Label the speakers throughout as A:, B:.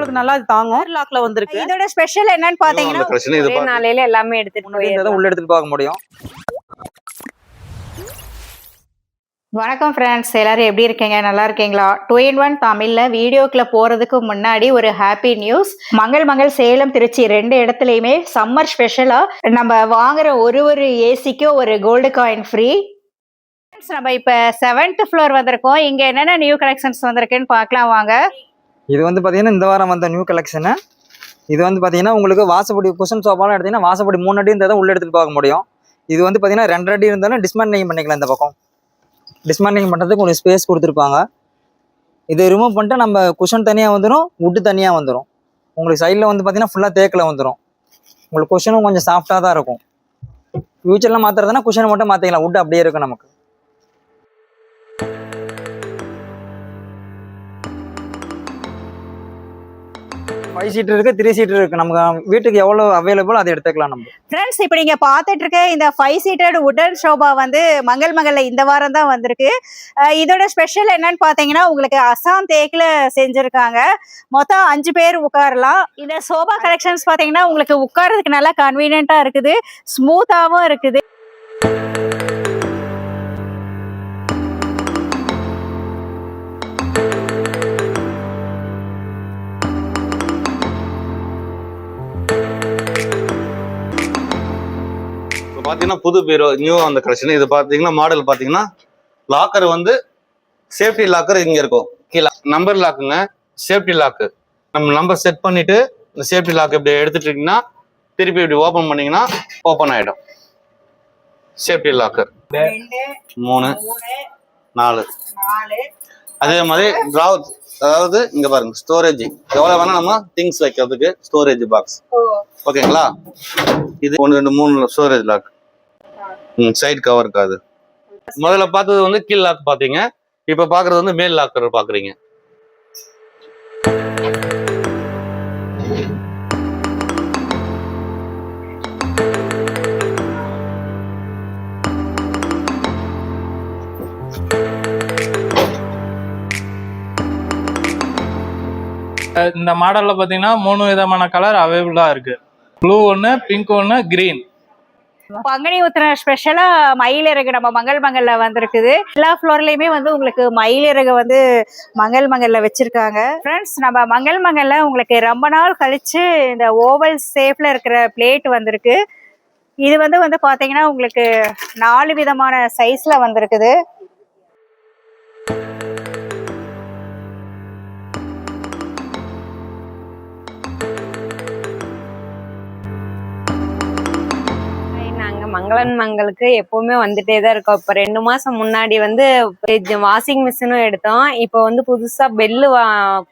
A: உங்களுக்கு நல்லா தாங்கும். லாக்ல வந்திருக்கு.
B: இதோட ஸ்பெஷல் என்னன்னு பாத்தீங்கன்னா ஒரே நாளையில எல்லாமே எடுத்துட்டு போய்
C: உள்ள எடுத்துட்டு பார்க்க முடியும்.
B: வணக்கம் ஃப்ரெண்ட்ஸ், எல்லாரும் எப்படி இருக்கீங்க? நல்லா இருக்கீங்களா? 2-in-1 தமிழ்ல வீடியோக்குள்ள போறதுக்கு முன்னாடி ஒரு ஹாப்பி நியூஸ். மங்கள் சேலம் திருச்சி 2 இடத்துலயுமே சம்மர் ஸ்பெஷலா நம்ம வாங்குற ஒரு ஏசிக்கும் ஒரு கோல்டு காயின் ஃப்ரீ. நம்ம இப்ப 7th ஃப்ளோர் வந்திருக்கோம். இங்க என்னென்ன நியூ கலெக்ஷன்ஸ் வந்திருக்குன்னு பார்க்கலாம் வாங்க.
C: இது வந்து பாத்தீங்கன்னா இந்த வாரம் வந்த நியூ கலெக்ஷன். இது வந்து பாத்தீங்கன்னா உங்களுக்கு வாசப்படி குஷன் சோஃபாலாம் எடுத்தீங்கன்னா வாசப்படி 3 அடி இருந்தால் தான் உள்ள எடுத்துட்டு பார்க்க முடியும். இது வந்து பாத்தீங்கன்னா 2 அடி இருந்தாலும் டிஸ்மேண்டிங் பண்ணிக்கலாம். இந்த பக்கம் டிஸ்மேண்டிங் பண்ணுறதுக்கு உங்களுக்கு ஸ்பேஸ் கொடுத்துருப்பாங்க. இதை ரிமூவ் பண்ணிட்டு நம்ம குஷன் தனியாக வந்துடும், வுட்டு தனியாக வந்துடும். உங்களுக்கு சைடில் வந்து பார்த்தீங்கன்னா ஃபுல்லாக தேக்கில் வந்துடும். உங்களுக்கு குஷனும் கொஞ்சம் சாஃப்டாக தான் இருக்கும். ஃபியூச்சரில் மாற்றுறதுனா குஷனை மட்டும் மாற்றிக்கலாம், வுட்டு அப்படியே இருக்கும் நமக்கு. 5 சீட்டர் இருக்கு, 3 சீட்டர் இருக்கு. நமக்கு வீட்டுக்கு எவ்வளவு அவைலபிள் அதை எடுத்துக்கலாம் நம்ம.
B: ஃப்ரெண்ட்ஸ், இப்போ நீங்க பார்த்துட்டு இருக்க இந்த 5 சீட்டட் வுடன் ஷோபா வந்து மங்கள்ல இந்த வாரம் தான் வந்திருக்கு. இதோட ஸ்பெஷல் என்னன்னு பாத்தீங்கன்னா உங்களுக்கு அசாம் தேக்கில் செஞ்சிருக்காங்க. மொத்தம் 5 பேர் உட்காரலாம். இந்த சோபா கலெக்ஷன்ஸ் பாத்தீங்கன்னா உங்களுக்கு உட்காரதுக்கு நல்லா கன்வீனியன்ட்டா இருக்குது, ஸ்மூத்தாவும் இருக்குது.
D: பாத்தீங்கன்னா புது பீரோ நியூ அந்த கலெக்ஷன். இது பாத்தீங்கன்னா மாடல் பாத்தீங்கன்னா லாக்கர் வந்து சேஃப்டி லாக்கர் இங்க இருக்கும். கீழே நம்பர் லாக்குங்க, சேஃப்டி லாக்கு. நம்ம நம்பர் செட் பண்ணிட்டு இந்த சேஃப்டி லாக் இப்படி எடுத்துட்டீங்கன்னா திருப்பி இப்படி ஓபன் பண்ணீங்கன்னா ஓபன் ஆயிடும். Safety locker 3 4. அதே மாதிரி டிராவர், அதாவது இங்க பாருங்க ஸ்டோரேஜ் எவ்வளவு வேணா நம்ம திங்ஸ் வைக்கிறதுக்கு ஸ்டோரேஜ் பாக்ஸ். ஓகேங்களா? இது 1 2 3 ஸ்டோரேஜ் லாக். சைடு கவர் இருக்காது. முதல்ல பார்த்தது வந்து கீழ் லாக் பாத்தீங்க, இப்ப பாக்குறது வந்து மேல் லாக்கர் பாக்குறீங்க.
E: இந்த மாடல்ல பாத்தீங்கன்னா 3 விதமான கலர் அவைலபிளா இருக்கு. Blue 1, pink 1, green.
B: Panguni Uthira ஸ்பெஷலா மயிலிறகு நம்ம மங்கள்ல வந்திருக்குது. எல்லா ஃப்ளோர்லயுமே வந்து உங்களுக்கு மயிலிறகு வந்து மங்கள்ல வச்சிருக்காங்க. ஃப்ரெண்ட்ஸ், நம்ம மங்கள்ல உங்களுக்கு ரொம்ப நாள் கழிச்சு இந்த ஓவல் ஷேப்ல இருக்கிற பிளேட் வந்திருக்கு. இது வந்து பாத்தீங்கன்னா உங்களுக்கு 4 விதமான சைஸ்ல வந்திருக்குது.
F: மங்களுக்கு எப்பவுமே வந்துட்டே தான் இருக்கோம். இப்போ 2 மாசம் முன்னாடி வந்து வாஷிங் மிஷினும் எடுத்தோம். இப்போ வந்து புதுசா பெல்லு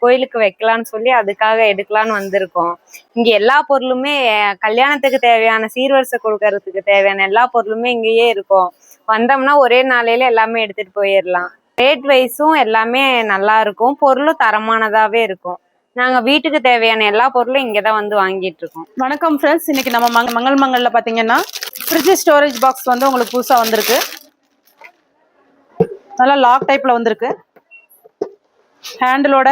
F: கோயிலுக்கு வைக்கலான்னு சொல்லி அதுக்காக எடுக்கலான்னு வந்திருக்கோம். இங்க எல்லா பொருளுமே கல்யாணத்துக்கு தேவையான சீர்வரிசை கொடுக்கறதுக்கு தேவையான எல்லா பொருளுமே இங்கேயே இருக்கும். வந்தோம்னா ஒரே நாளையில எல்லாமே எடுத்துட்டு போயிடலாம். ரேட் வைஸும் எல்லாமே நல்லா இருக்கும், பொருளும் தரமானதாவே இருக்கும். நாங்க வீட்டுக்கு தேவையான எல்லா பொருளும் இங்கதான் வந்து வாங்கிட்டு இருக்கோம்.
A: வணக்கம் ஃப்ரெண்ட்ஸ், இன்னைக்கு நம்ம மங்கள்ல பாத்தீங்கன்னா ஃப்ரிட்ஜ் ஸ்டோரேஜ் பாக்ஸ் வந்து உங்களுக்கு புதுசா வந்திருக்கு. நல்லா லாக் டைப்ல வந்திருக்கு, ஹேண்டிலோட.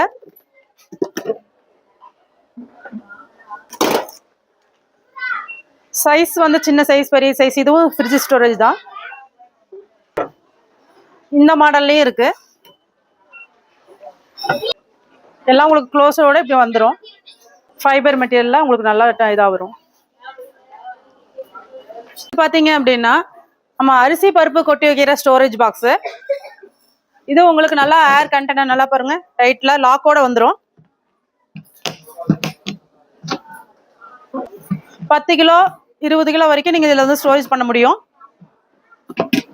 A: சைஸ் வந்து சின்ன சைஸ், பெரிய சைஸ். இதுவும் ஃப்ரிட்ஜ் ஸ்டோரேஜ் தான். இந்த மாடல்லயும் இருக்கு. எல்லாம் உங்களுக்கு க்ளோஸரோட இப்படி வந்துடும். ஃபைபர் மெட்டீரியல்லாம் உங்களுக்கு நல்லா இதாக வரும். பார்த்தீங்க அப்படின்னா நம்ம அரிசி பருப்பு கொட்டி வைக்கிற ஸ்டோரேஜ் பாக்ஸு. இது உங்களுக்கு நல்லா ஏர் கண்டெய்னர் நல்லா பாருங்க, ரைட்ல லாக்கோட வந்துடும். 10 கிலோ 20 கிலோ வரைக்கும் நீங்கள் இதில் வந்து ஸ்டோரேஜ் பண்ண முடியும்.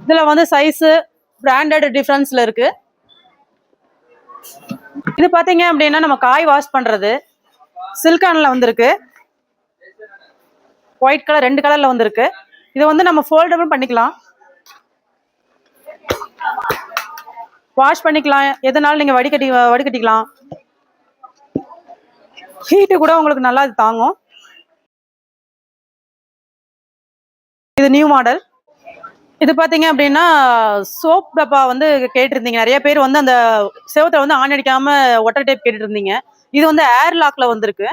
A: இதில் வந்து சைஸு பிராண்டட் டிஃப்ரென்ஸில் இருக்கு. இது பாத்தீங்க அப்படின்னா நம்ம காய் வாஷ் பண்றது சில்கான்ல வந்திருக்கு. ஒயிட் கலர் 2 கலர்ல வந்திருக்கு. இது வந்து நம்ம ஃபோல்டபிள் பண்ணிக்கலாம், வாஷ் பண்ணிக்கலாம், எதனாலும் நீங்க வடிகட்டிக்கலாம். ஹீட்டு கூட உங்களுக்கு நல்லா தாங்கும். இது நியூ மாடல். இது பாத்தீங்க அப்படின்னா சோப் டப்பா வந்து கேட்டிருந்தீங்க. நிறைய பேர் வந்து அந்த செவத்துல வந்து ஆணி அடிக்காம ஒட்டர் டேப் கேட்டுட்டு இருந்தீங்க. இது வந்து ஏர் லாக்ல வந்திருக்கு,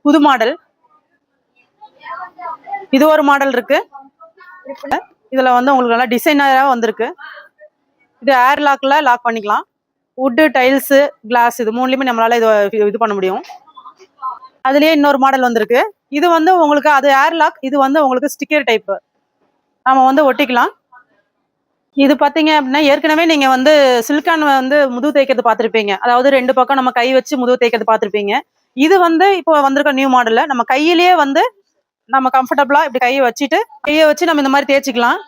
A: புது மாடல். இது ஒரு மாடல் இருக்கு. இதுல வந்து உங்களுக்கு நல்லா டிசைனரா வந்திருக்கு. இது ஏர் லாக்ல லாக் பண்ணிக்கலாம். வுட்டு, டைல்ஸ், கிளாஸ் இது மூணுலயுமே நம்மளால இது பண்ண முடியும். அதுலயே இன்னொரு மாடல் வந்திருக்கு. இது வந்து உங்களுக்கு அது ஏர் லாக், இது வந்து உங்களுக்கு ஸ்டிக்கர் டைப், நம்ம வந்து ஒட்டிக்கலாம். இது பாத்தீங்க அப்படின்னா ஏற்கனவே நீங்க வந்து சிலிக்கான் வந்து முதுகு தேய்க்கிறது பார்த்திருப்பீங்க. அதாவது 2 பக்கம் நம்ம கை வச்சு முதுகு தேய்க்கிறது பார்த்திருப்பீங்க. இது வந்து இப்போ வந்திருக்க நியூ மாடல்ல நம்ம கையிலேயே வந்து நம்ம கம்ஃபர்டபுளா இப்படி கையை வச்சு நம்ம இந்த மாதிரி தேய்ச்சிக்கலாம்.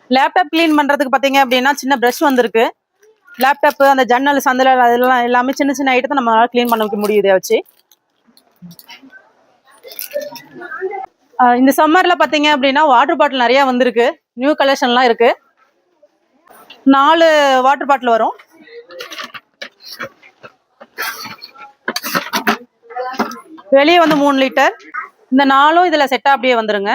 A: லேப்டாப் கிளீன் பண்றதுக்கு பாத்தீங்க அப்படின்னா சின்ன பிரஷ் வந்திருக்கு. லேப்டாப் அந்த ஜன்னல் சந்தல அதெல்லாம் எல்லாமே சின்ன சின்ன ஐட்டத்தை நம்மளால கிளீன் பண்ண முடியும் இதை வச்சு. இந்த சம்மர்ல பாத்தீங்க அப்படின்னா வாட்டர் பாட்டில் நிறைய வந்திருக்கு. நியூ கலெக்ஷன்லாம் இருக்கு. 4 வாட்டர் பாட்டில் வரும். வெளியே வந்து 3 லிட்டர். இந்த 4ம் இதுல செட்டா அப்படியே வந்துருங்க.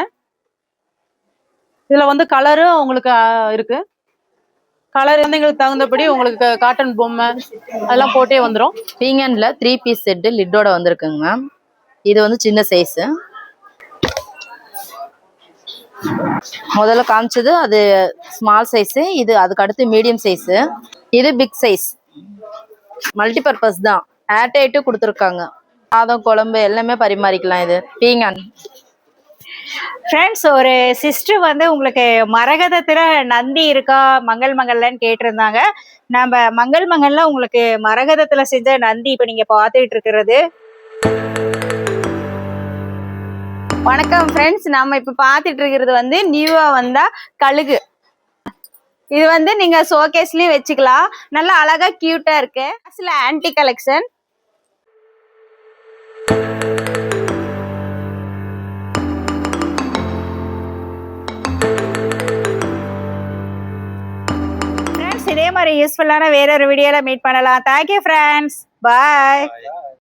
A: இதுல வந்து கலரும் உங்களுக்கு இருக்கு. கலர் வந்து எங்களுக்கு தகுந்தபடி உங்களுக்கு காட்டன் பொம்மை அதெல்லாம் போட்டே வந்துடும்.
G: பீங்கன்ல 3 பீஸ் செட்டு லிட்டோட வந்திருக்குங்க மேம். இது வந்து சின்ன சைஸு. முதல்ல காமிச்சது அது ஸ்மால் சைஸு, இது அதுக்கு அடுத்து மீடியம் சைஸு, இது பிக் சைஸ். மல்டி பர்பஸ் தான், ஏர்டைட்டு கொடுத்துருக்காங்க. சாதம் குழம்பு எல்லாமே பரிமாறிக்கலாம். இது பீங்கான்.
B: ஃப்ரெண்ட்ஸ், ஒரு சிஸ்டர் வந்து உங்களுக்கு மரகதத்துல நந்தி இருக்கா மங்கள் மங்கள்லன்னு கேட்டிருந்தாங்க. நம்ம மங்கள் மங்கள்ல உங்களுக்கு மரகதத்துல செஞ்ச நந்தி இப்ப நீங்க பார்த்துட்டு இருக்கிறது.
F: வணக்கம் ஃப்ரெண்ட்ஸ், நம்ம இப்ப பாத்துட்டு இருக்கிறது வந்து நியூவா வந்தா கழுகு. இது வந்து நீங்க ஷோகேஸ்லயும் வச்சுக்கலாம். நல்லா அழகா கியூட்டா இருக்கு. அசல ஆன்டி கலெக்ஷன்.
B: ஃப்ரெண்ட்ஸ், இதே மாதிரி யூஸ்ஃபுல்லான வேற ஒரு வீடியோல மீட் பண்ணலாம். தேங்க்யூ ஃப்ரெண்ட்ஸ், பாய்.